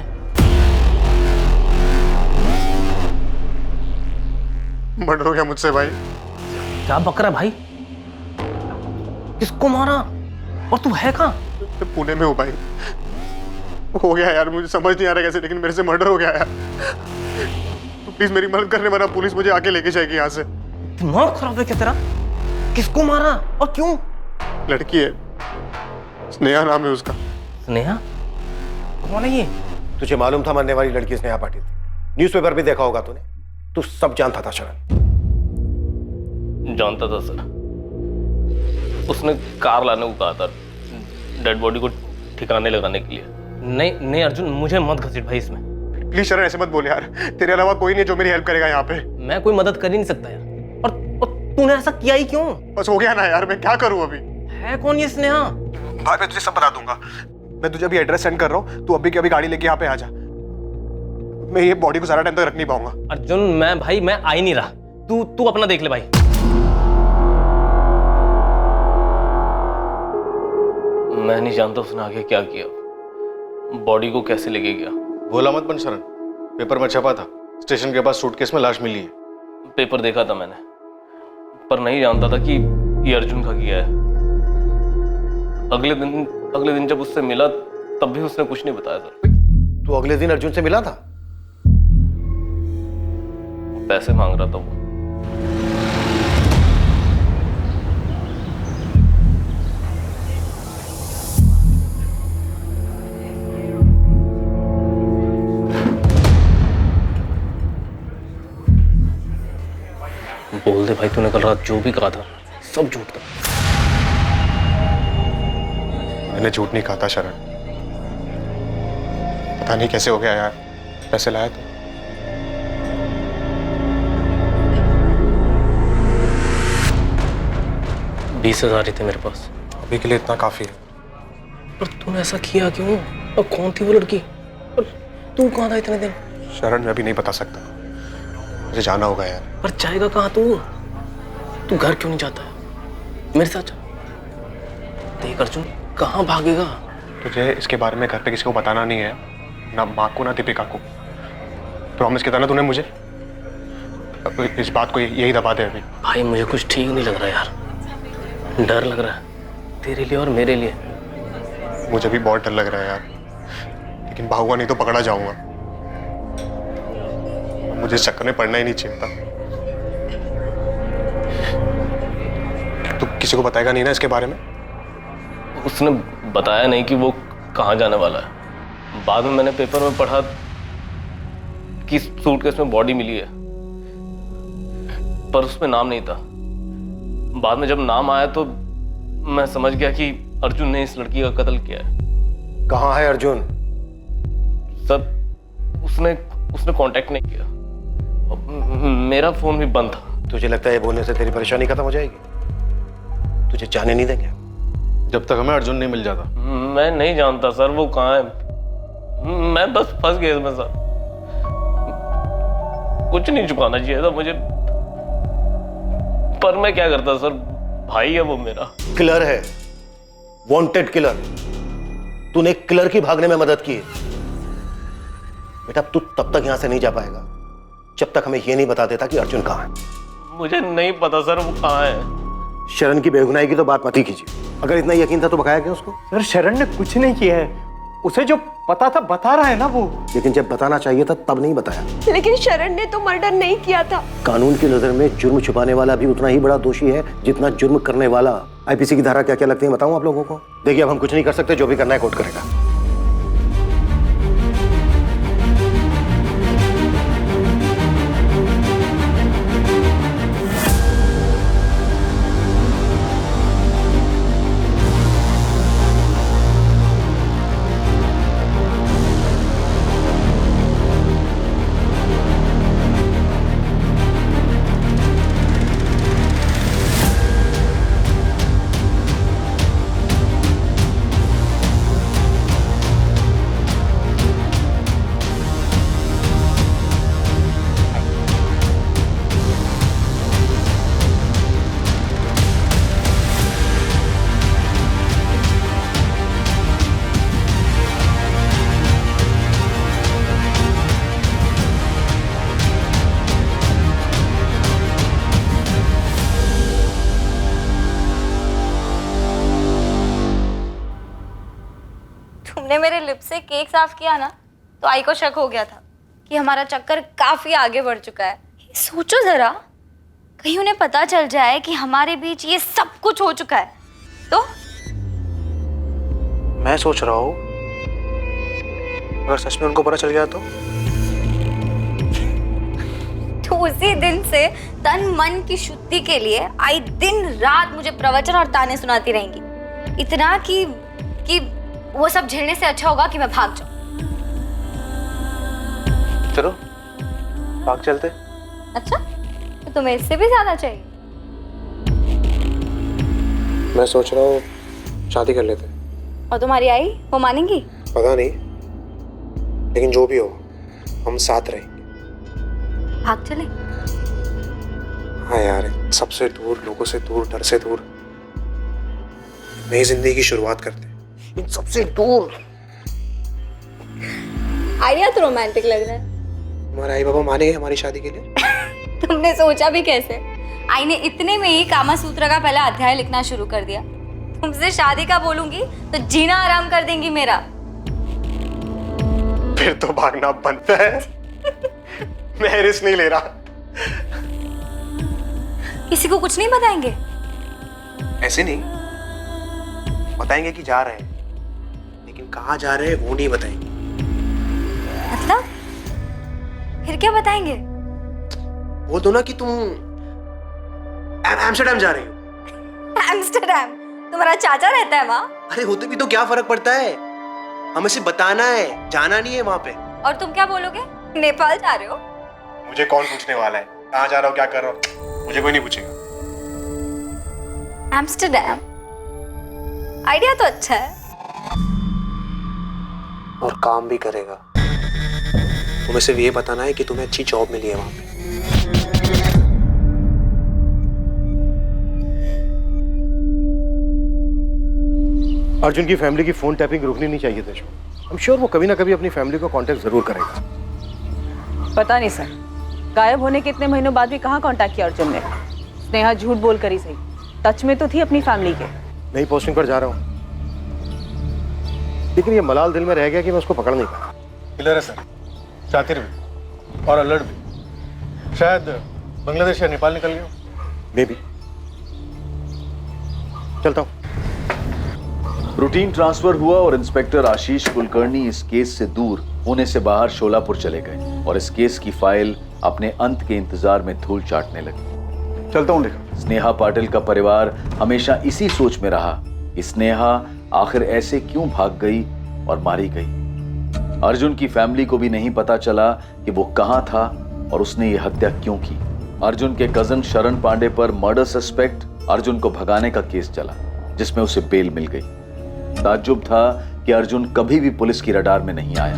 B: मर्डर हो गया मुझसे भाई।
S: क्या बक रहा है भाई? किसको मारा? और तू है कहाँ?
B: पुणे में हूँ भाई। हो गया यार, मुझे समझ नहीं आ रहा कैसे, लेकिन मेरे से मर्डर हो गया यार। तू प्लीज मेरी मदद करने, वरना पुलिस मुझे आके लेके जाएगी यहाँ से।
S: दिमाग खराब है क्या तेरा? किसको मारा और क्यों?
B: लड़की है, स्नेहा नाम है उसका।
S: स्नेहा? कौन है ये?
J: तुझे मालूम था मरने वाली लड़की स्नेहा पाटिल थी। न्यूज़पेपर भी देखा होगा तूने। तू सब जानता था शरण।
S: जानता था सर। उसने कार लाने को कहा था डेड बॉडी को ठिकाने लगाने के लिए। नहीं अर्जुन, मुझे मत घसीट भाई इसमें।
B: प्लीज शरण ऐसे मत बोल यार, तेरे अलावा कोई नहीं जो मेरी हेल्प करेगा यहाँ पे।
S: मैं कोई मदद कर ही नहीं सकता यार। और तूने ऐसा किया ही क्यों?
B: बस हो गया ना यार, मैं क्या करूँ अभी?
S: है कौन ये स्नेहा?
B: भाई मैं तुझे सब बता दूंगा। मैं तुझे अभी एड्रेस सेंड कर रहा हूँ, तू अभी की अभी गाड़ी लेके यहाँ पे आ जा। मैं ये बॉडी को सारा टाइम तक रख नहीं पाऊंगा।
S: अर्जुन मैं आ ही नहीं रहा। तू अपना देख ले भाई। मैं नहीं जानता उसने आगे क्या किया, बॉडी को कैसे लेके गया।
G: भोला मत बन शरण, पेपर में छपा था स्टेशन के पास सूटकेस में लाश मिली है।
S: पेपर देखा था मैंने, पर नहीं जानता था कि ये अर्जुन का किया है। अगले दिन जब उससे मिला तब भी उसने कुछ नहीं बताया सर।
J: तू अगले दिन अर्जुन से मिला था?
S: पैसे मांग रहा था वो। बोल दे भाई, तूने कल रात जो भी कहा था सब झूठ था।
B: मैंने झूठ नहीं कहा था शरण। पता नहीं कैसे हो गया यार। पैसे लाया तो
S: 20,000 ही थे मेरे पास।
B: अभी के लिए इतना काफी है।
S: पर तूने ऐसा किया क्यों? और कौन थी वो लड़की? और तू कहाँ था इतने दिन?
B: शरण मैं अभी नहीं बता सकता, मुझे जाना होगा यार।
S: पर जाएगा कहाँ तू घर क्यों नहीं जाता है? मेरे साथ चल। देख अर्जुन, कहाँ भागेगा?
B: तुझे इसके बारे में घर पे किसी को बताना नहीं है, ना माँ को ना दीपिका को। प्रॉमिस किया था ना तूने मुझे। इस बात को यही दबा दे अभी।
S: भाई मुझे कुछ ठीक नहीं लग रहा यार, डर लग रहा है तेरे लिए और मेरे लिए।
B: मुझे भी बहुत डर लग रहा है यार, लेकिन भागूंगा नहीं तो पकड़ा जाऊंगा। मुझे इस चक्कर में पड़ना ही नहीं चाहिए था। तू किसी को बताएगा नहीं ना इसके बारे में?
S: उसने बताया नहीं कि वो कहाँ जाने वाला है। बाद में मैंने पेपर में पढ़ा कि सूटकेस में बॉडी मिली है, पर उसमें नाम नहीं था। बाद में जब नाम आया तो मैं समझ गया कि अर्जुन ने इस लड़की का कत्ल किया है।
J: कहाँ है अर्जुन?
S: सर उसने कांटेक्ट नहीं किया। मेरा फोन भी बंद था।
J: तुझे लगता है ये बोलने से तेरी परेशानी खत्म हो जाएगी? तुझे जाने नहीं देंगे
G: जब तक हमें अर्जुन नहीं मिल जाता।
S: मैं नहीं जानता सर वो कहाँ है। मैं बस फंस गया इसमें सर। कुछ नहीं चुकाना चाहिए था मुझे, पर मैं क्या करता सर? भाई है वो मेरा।
J: किलर है, वांटेड किलर। तूने एक किलर की भागने में मदद की। बेटा तू तब तक यहां से नहीं जा पाएगा जब तक हमें यह नहीं बता देता कि अर्जुन कहाँ है।
S: मुझे नहीं पता सर वो कहाँ है।
J: शरण की बेगुनाही की तो बात मत ही कीजिए। अगर इतना यकीन था तो भगाया क्यों उसको?
K: सर शरण ने कुछ नहीं किया है। उसे जो पता था, बता रहा है ना वो।
J: लेकिन जब बताना चाहिए था तब नहीं बताया।
N: लेकिन शरण ने तो मर्डर नहीं किया था।
J: कानून की नजर में जुर्म छुपाने वाला भी उतना ही बड़ा दोषी है जितना जुर्म करने वाला। आईपीसी की धारा क्या क्या लगती है बताऊं आप लोगों को? देखिए, अब हम कुछ नहीं कर सकते, जो भी करना है कोर्ट करेगा।
C: तुमने मेरे लिप से केक साफ किया ना, तो आई को शक हो गया था कि हमारा चक्कर काफी आगे बढ़ चुका है। सोचो जरा, कहीं उन्हें पता चल जाए कि हमारे बीच ये सब कुछ हो चुका है तो?
B: मैं सोच रहा हूँ अगर सच में उनको पता चल गया तो
C: उसी दिन से तन मन की शुद्धि के लिए आई दिन रात मुझे प्रवचन और ताने सुनाती रहेंगी। इतना कि वो सब झेलने से अच्छा होगा कि मैं भाग जाऊं।
B: चलो भाग चलते।
C: अच्छा, तो तुम्हें इससे भी ज्यादा चाहिए?
B: मैं सोच रहा हूँ शादी कर लेते।
C: और तुम्हारी आई, वो मानेंगी?
B: पता नहीं, लेकिन जो भी हो हम साथ रहेंगे।
C: भाग चले?
B: हाँ यार, सबसे दूर, लोगों से दूर, डर से दूर, नई जिंदगी की शुरुआत करते हैं इन सबसे दूर।
C: आइडिया तो रोमांटिक लग रहा है।
B: हमारे आई बाबा मानेंगे हमारी शादी के लिए?
C: तुमने सोचा भी कैसे? आई ने इतने में ही कामा सूत्र का पहला अध्याय लिखना शुरू कर दिया। तुमसे शादी का बोलूंगी तो जीना आराम कर देंगी मेरा।
B: फिर तो भागना बनता है। मैं रिस्क नहीं ले रहा।
C: किसी को कुछ नहीं बताएंगे?
B: ऐसे नहीं, बताएंगे कि जा रहे हैं, लेकिन कहाँ जा रहे हैं वो नहीं बताएंगे।
C: मतलब फिर क्या बताएंगे?
B: वो तो ना कि तुम एम्स्टर्डम जा रही हो।
C: एम्स्टर्डम? तुम्हारा चाचा रहता है वहाँ?
B: अरे होते भी तो क्या फर्क पड़ता है, हमें सिर्फ बताना है, जाना नहीं है वहाँ पे।
C: और तुम क्या बोलोगे? नेपाल जा रहे हो?
B: मुझे कौन पूछने वाला है कहाँ जा रहा हो, क्या कर रहा हो? मुझे कोई नहीं पूछेगा।
C: एम्स्टर्डम आइडिया तो अच्छा है,
B: और काम भी करेगा। तुम्हें सिर्फ ये बताना है कि तुम्हें अच्छी जॉब मिली है वहां पे।
J: अर्जुन की फैमिली की फोन टैपिंग रुकनी नहीं चाहिए थी। आई एम श्योर वो कभी ना कभी अपनी फैमिली को कांटेक्ट जरूर करेगा।
F: पता नहीं सर, गायब होने के इतने महीनों बाद भी कहाँ कांटेक्ट किया अर्जुन ने? स्नेहा झूठ बोल कर ही सही, टच में तो थी अपनी फैमिली के।
J: नई पोस्टिंग पर जा रहा हूँ, लेकिन ये मलाल दिल में रह गया कि मैं उसको पकड़ नहीं पाया।
G: किलर है सर, शातिर भी और अलर्ट भी। शायद बांग्लादेश या नेपाल निकल गया।
J: May be. चलता हूँ।
D: रूटीन ट्रांसफर हुआ और इंस्पेक्टर आशीष कुलकर्णी इस केस से दूर होने से बाहर शोलापुर चले गए और इस केस की फाइल अपने अंत के इंतजार में धूल चाटने लगी।
G: चलता हूँ लेकर।
D: स्नेहा पाटिल का परिवार हमेशा इसी सोच में रहा कि स्नेहा आखिर ऐसे क्यों भाग गई और मारी गई। अर्जुन की फैमिली को भी नहीं पता चला कि वो कहां था और उसने ये हत्या क्यों की। अर्जुन के कजन शरण पांडे पर मर्डर सस्पेक्ट अर्जुन को भगाने का केस चला, जिसमें उसे बेल मिल गई। ताज्जुब था कि अर्जुन कभी भी पुलिस की रडार में नहीं आया।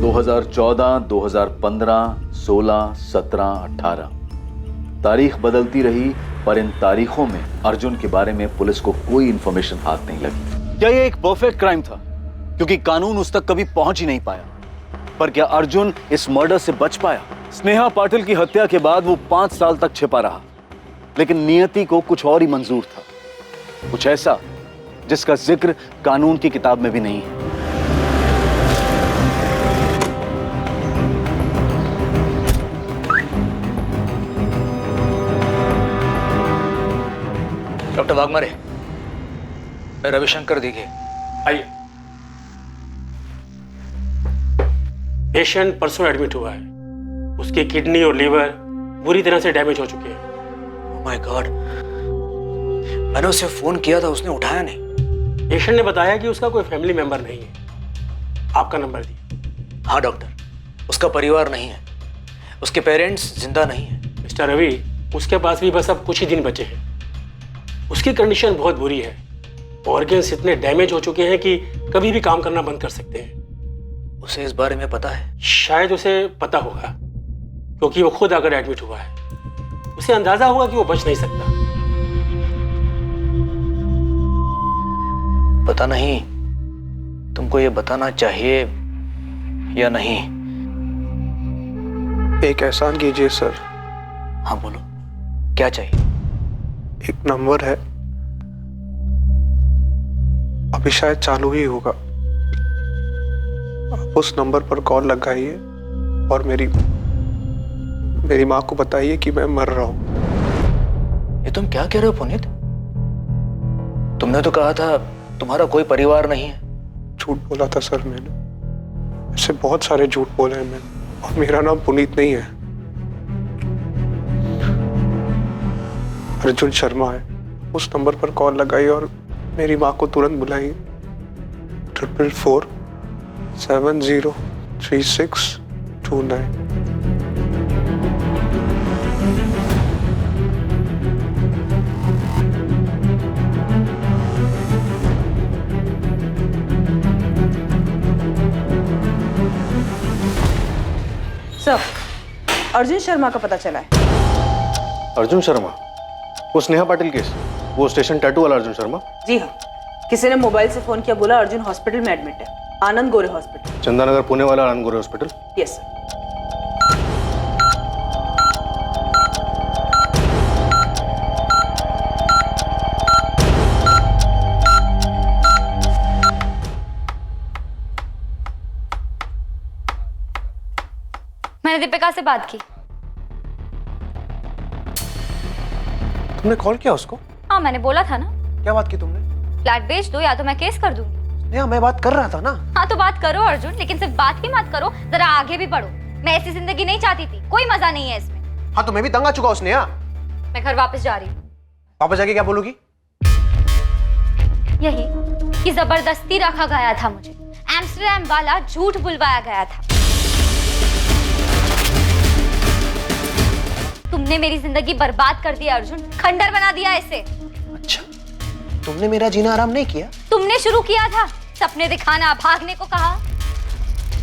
D: 2014, 2015, 16, 17, 18 तारीख बदलती रही, पर इन तारीखों में अर्जुन के बारे में पुलिस को कोई इंफॉर्मेशन हाथ नहीं लगी। क्या ये एक परफेक्ट क्राइम था? क्योंकि कानून उस तक कभी पहुंच ही नहीं पाया। पर क्या अर्जुन इस मर्डर से बच पाया? स्नेहा पाटिल की हत्या के बाद वो 5 साल तक छिपा रहा, लेकिन नियति को कुछ और ही मंजूर था, कुछ ऐसा जिसका जिक्र कानून की किताब में भी नहीं है।
R: डॉक्टर वाघमारे, मैं रविशंकर दिघे।
T: आइए। पेशेंट परसों एडमिट हुआ है। उसकी किडनी और लीवर बुरी तरह से डैमेज हो चुके हैं।
R: ओह माय गॉड, मैंने उसे फोन किया था, उसने उठाया नहीं।
T: पेशेंट ने बताया कि उसका कोई फैमिली मेंबर नहीं है। आपका नंबर दिया।
R: हाँ डॉक्टर, उसका परिवार नहीं है, उसके पेरेंट्स जिंदा नहीं है।
T: मिस्टर रवि, उसके पास भी बस अब कुछ ही दिन बचे हैं। उसकी कंडीशन बहुत बुरी है। ऑर्गन्स इतने डैमेज हो चुके हैं कि कभी भी काम करना बंद कर सकते हैं।
R: उसे इस बारे में पता है?
T: शायद उसे पता होगा, क्योंकि वो खुद आकर एडमिट हुआ है। उसे अंदाजा होगा कि वो बच नहीं सकता।
R: पता नहीं तुमको ये बताना चाहिए या नहीं।
B: एक एहसान कीजिए सर।
R: हाँ बोलो, क्या चाहिए?
B: एक नंबर है, अभी शायद चालू ही होगा। आप उस नंबर पर कॉल लगाइए और मेरी माँ को बताइए कि मैं मर रहा हूं।
R: ये तुम क्या कह रहे हो पुनीत? तुमने तो कहा था तुम्हारा कोई परिवार नहीं है।
B: झूठ बोला था सर मैंने। ऐसे बहुत सारे झूठ बोले हैं मैंने। और मेरा नाम पुनीत नहीं है, अर्जुन शर्मा है। उस नंबर पर कॉल लगाइए और मेरी माँ को तुरंत बुलाइए। 444 703629।
F: सर, अर्जुन शर्मा का पता चला है।
G: अर्जुन शर्मा? वो स्नेहा पाटिल केस, वो स्टेशन टैटू वाला अर्जुन शर्मा?
F: जी हाँ, किसी ने मोबाइल से फोन किया, बोला अर्जुन हॉस्पिटल में एडमिट है, आनंद गोरे हॉस्पिटल।
G: चंदानगर पुणे वाला आनंद गोरे हॉस्पिटल?
F: Yes sir.
C: मैंने दीपिका से बात की।
B: तुमने कॉल किया उसको?
C: हाँ, मैंने बोला था ना।
B: क्या बात की तुमने?
C: फ्लैट बेच दो या तो मैं केस कर दूंगी।
B: नहीं, मैं बात कर रहा था ना।
C: हाँ तो बात करो अर्जुन, लेकिन सिर्फ बात ही मत करो, जरा आगे भी बढ़ो। मैं ऐसी जिंदगी नहीं चाहती थी, कोई मजा नहीं है इसमें।
B: हाँ तो मैं भी तंग आ चुका हूँ स्नेहा।
C: मैं घर वापस जा रही हूँ।
B: वापस जाके क्या बोलूगी?
C: यही कि जबरदस्ती रखा गया था मुझे, एम्स्टरडैम वाला झूठ बुलवाया गया था। तुमने मेरी जिंदगी बर्बाद कर दी अर्जुन, खंडर बना दिया इसे।
B: अच्छा, तुमने मेरा जीना आराम नहीं किया?
C: तुमने शुरू किया था, सपने दिखाना, भागने को कहा।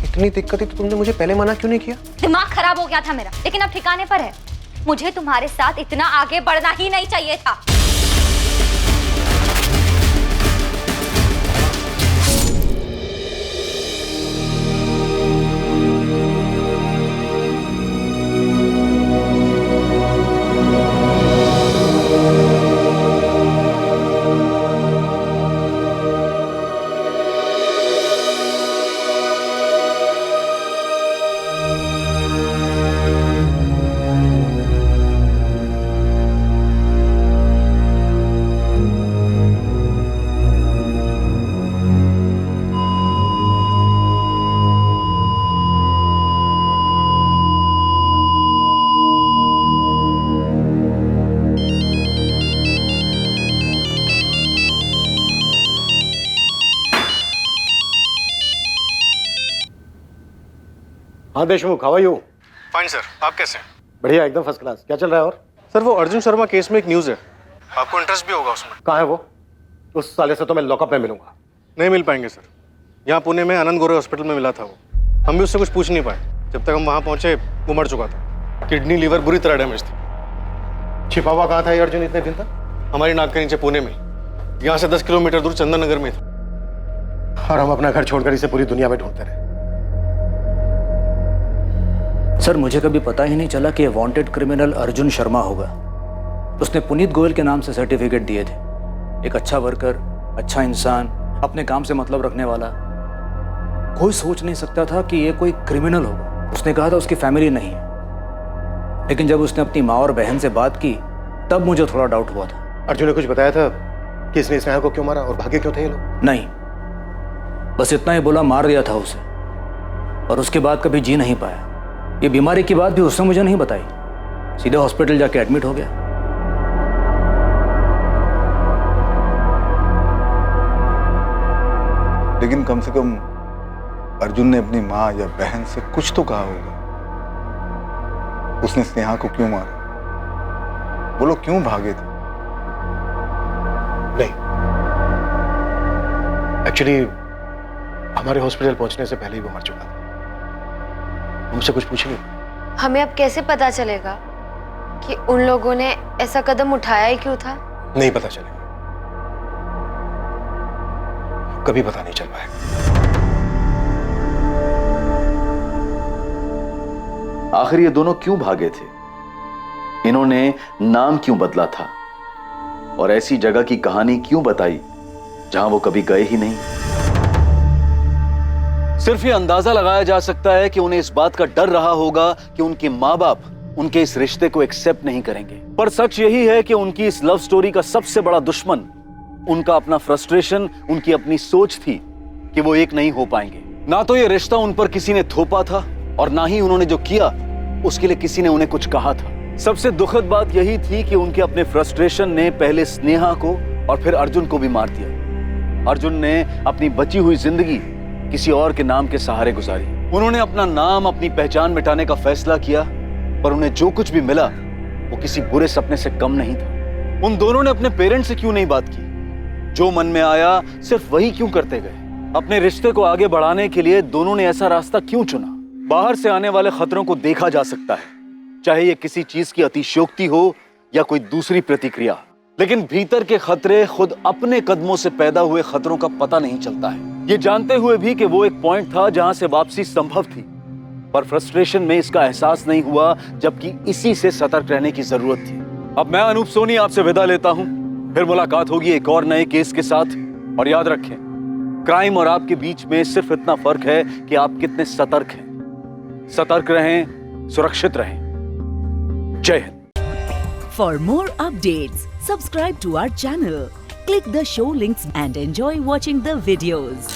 B: इतनी दिक्कत थी तो तुमने मुझे पहले मना क्यों नहीं किया?
C: दिमाग खराब हो गया था मेरा, लेकिन अब ठिकाने पर है। मुझे तुम्हारे साथ इतना आगे बढ़ना ही नहीं चाहिए था।
J: हाँ Deshmukh, how are you?
G: Fine sir, आप कैसे हैं?
J: बढ़िया, एकदम फर्स्ट क्लास। क्या चल रहा है? और
G: सर वो अर्जुन शर्मा केस में एक न्यूज़ है, आपको इंटरेस्ट भी होगा उसमें।
J: कहाँ है वो? उस साले से तो मैं लॉकअप में मिलूंगा।
G: नहीं मिल पाएंगे सर, यहाँ पुणे में आनंद गोरे हॉस्पिटल में मिला था वो। हम भी उससे कुछ पूछ नहीं पाए। जब तक हम वहाँ पहुँचे वो मर चुका था, किडनी लीवर बुरी तरह डैमेज थी।
J: छिपा हुआ कहाँ था ये अर्जुन इतने दिन तक?
G: हमारी नाक के नीचे पुणे में, यहाँ से 10 किलोमीटर दूर चंदननगर में था।
J: और हम अपना घर छोड़कर इसे पूरी दुनिया में ढूंढते रहे।
R: सर मुझे कभी पता ही नहीं चला कि ये वांटेड क्रिमिनल अर्जुन शर्मा होगा। उसने पुनीत गोयल के नाम से सर्टिफिकेट दिए थे। एक अच्छा वर्कर, अच्छा इंसान, अपने काम से मतलब रखने वाला। कोई सोच नहीं सकता था कि ये कोई क्रिमिनल होगा। उसने कहा था उसकी फैमिली नहीं है, लेकिन जब उसने अपनी माँ और बहन से बात की तब मुझे थोड़ा डाउट हुआ था।
J: अर्जुन ने कुछ बताया था कि इसने स्नेहा को क्यों मारा और भागे क्यों थे ये लोग?
R: नहीं, बस इतना ही बोला, मार दिया था उसे और उसके बाद कभी जी नहीं पाया। ये बीमारी की बात भी उसने मुझे नहीं बताई, सीधे हॉस्पिटल जाके एडमिट हो गया।
M: लेकिन कम से कम अर्जुन ने अपनी माँ या बहन से कुछ तो कहा होगा। उसने स्नेहा को क्यों मारा, वो लोग क्यों भागे थे?
B: नहीं, एक्चुअली हमारे हॉस्पिटल पहुंचने से पहले ही वो मर चुका था। हमसे कुछ पूछ नहीं।
P: हमें अब कैसे पता चलेगा कि उन लोगों ने ऐसा कदम उठाया ही क्यों था?
B: नहीं पता चलेगा, कभी पता नहीं चल पाएगा।
D: आखिर ये दोनों क्यों भागे थे? इन्होंने नाम क्यों बदला था और ऐसी जगह की कहानी क्यों बताई जहां वो कभी गए ही नहीं? सिर्फ ये अंदाजा लगाया जा सकता है कि उन्हें इस बात का डर रहा होगा कि उनके माँ बाप उनके इस रिश्ते को एक्सेप्ट नहीं करेंगे। पर सच यही है कि उनकी इस लव स्टोरी का सबसे बड़ा दुश्मन उनका अपना फ्रस्ट्रेशन, उनकी अपनी सोच थी कि वो एक नहीं हो पाएंगे। ना तो ये रिश्ता उन पर किसी ने थोपा था और ना ही उन्होंने जो किया उसके लिए किसी ने उन्हें कुछ कहा था। सबसे दुखद बात यही थी कि उनके अपने फ्रस्ट्रेशन ने पहले स्नेहा को और फिर अर्जुन को भी मार दिया। अर्जुन ने अपनी बची हुई जिंदगी किसी और के नाम के सहारे गुजारी। उन्होंने अपना नाम, अपनी पहचान मिटाने का फैसला किया, पर उन्हें जो कुछ भी मिला वो किसी बुरे सपने से कम नहीं था। उन दोनों ने अपने पेरेंट्स से क्यों नहीं बात की? जो मन में आया सिर्फ वही क्यों करते गए? अपने रिश्ते को आगे बढ़ाने के लिए दोनों ने ऐसा रास्ता क्यों चुना? बाहर से आने वाले खतरों को देखा जा सकता है, चाहे ये किसी चीज की अतिशयोक्ति हो या कोई दूसरी प्रतिक्रिया, लेकिन भीतर के खतरे खुद अपने कदमों से पैदा हुए खतरों का पता नहीं चलता है। ये जानते हुए भी कि वो एक पॉइंट था जहां से वापसी संभव थी, पर फ्रस्ट्रेशन में इसका एहसास नहीं हुआ, जबकि इसी से सतर्क रहने की जरूरत थी। अब मैं अनूप सोनी आपसे विदा लेता हूं, फिर मुलाकात होगी एक और नए केस के साथ। और याद रखें, क्राइम और आपके बीच में सिर्फ इतना फर्क है कि आप कितने सतर्क हैं। सतर्क रहें, सुरक्षित रहें। जय Hind.
A: For more updates, subscribe to our channel, click the show links and enjoy watching the videos.